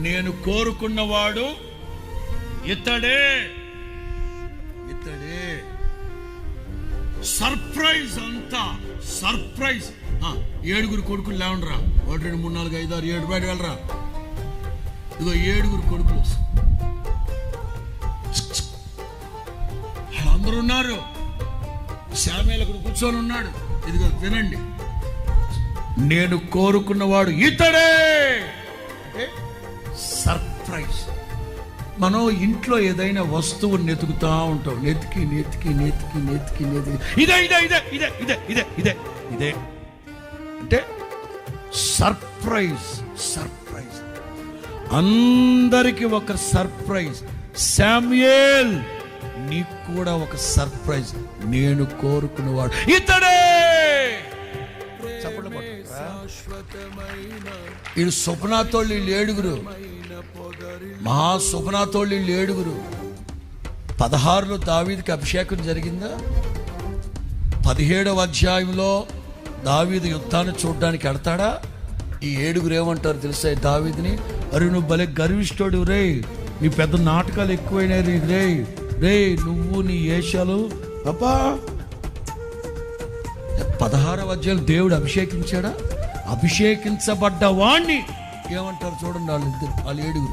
నేను కోరుకున్నవాడు ఇతడే. సర్ప్రైజ్, అంతా సర్ప్రైజ్. 7 కొడుకులు లేవండిరా, 1 2 3 4 5 6 7 బయట వెళ్ళరా. ఇదిగో 7 కొడుకులు అందరూ ఉన్నారు. శామ్యూయేలు అక్కడ కూర్చొని ఉన్నాడు. ఇదిగో వినండి, నేను కోరుకున్నవాడు ఇతడే. అంటే సర్ప్రైజ్. మనం ఇంట్లో ఏదైనా వస్తువుని వెతుకుతా ఉంటాం, నెతికి ఇదే అంటే సర్ప్రైజ్. అందరికి ఒక సర్ప్రైజ్. శామ్యూయేల్, నీకు కూడా ఒక సర్ప్రైజ్. నేను కోరుకున్నవాడు ఇతడే. వీళ్ళు స్వప్నాతోళ్ళు, వీళ్ళు 7 మహా స్వప్నాతోళ్ళు, వీళ్ళు 7. 16లో దావీదుకి అభిషేకం జరిగిందా? 17వ అధ్యాయంలో దావీదు యుద్ధాన్ని చూడడానికి వెళ్తాడా? ఈ 7 ఏమంటారు తెలుసా దావీదుని? అరే నువ్వు భలే గర్విష్ఠుడు రే, నీ పెద్ద నాటకాలు ఎక్కువైనాయి రే, నువ్వు నీ ఏషాలు. అబ్బా 16వ అధ్యాయం దేవుడు అభిషేకించాడా? అభిషేకించబడ్డ వాణ్ణి ఏమంటారు చూడండి వాళ్ళు 7.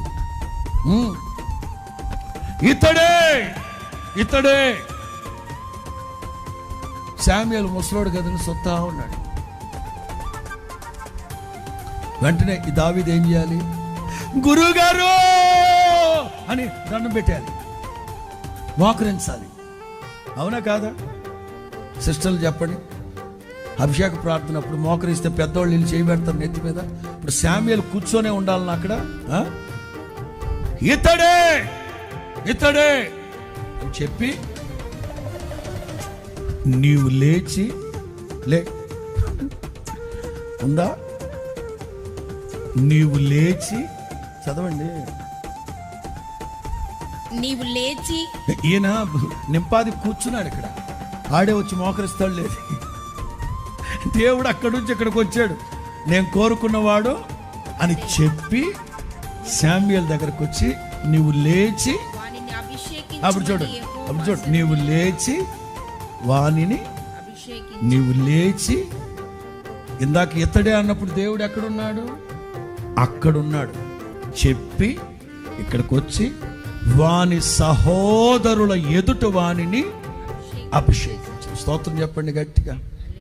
ఇతడే. శామ్యూయేలు ముసలోడు గదిని సొత్తా ఉన్నాడు. వెంటనే ఈ దావీదు ఏం చేయాలి? గురువుగారు అని దండం పెట్టాలి, మోకరించాలి. అవునా కాదా సిస్టర్లు? చెప్పండి. అభిషేక ప్రార్థన అప్పుడు మోకరిస్తే పెద్దవాళ్ళు వీళ్ళు చేయబెడతారు నెత్తి మీద. ఇప్పుడు శామ్యూయేలు కూర్చొనే ఉండాలని అక్కడ. ఇతడే అని చెప్పి నీవు లేచి ఉందా? నీవు లేచి చదవండి. నీవు లేచి. ఈయన నింపాది కూర్చున్నాడు ఇక్కడ, ఆడే వచ్చి మోకరిస్తాడు లేదు. దేవుడు అక్కడి నుంచి ఇక్కడికి వచ్చాడు. నేను కోరుకున్నవాడు అని చెప్పి శామ్యూయేలు దగ్గరకు వచ్చి నీవు లేచి, అప్పుడు చూడు నీవు లేచి వానిని, నీవు లేచి. ఇందాక ఇతడే అన్నప్పుడు దేవుడు ఎక్కడున్నాడు? అక్కడున్నాడు. చెప్పి ఇక్కడికి వచ్చి వాని సహోదరుల ఎదుట వానిని అభిషేకించు. స్తోత్రం చెప్పండి గట్టిగా.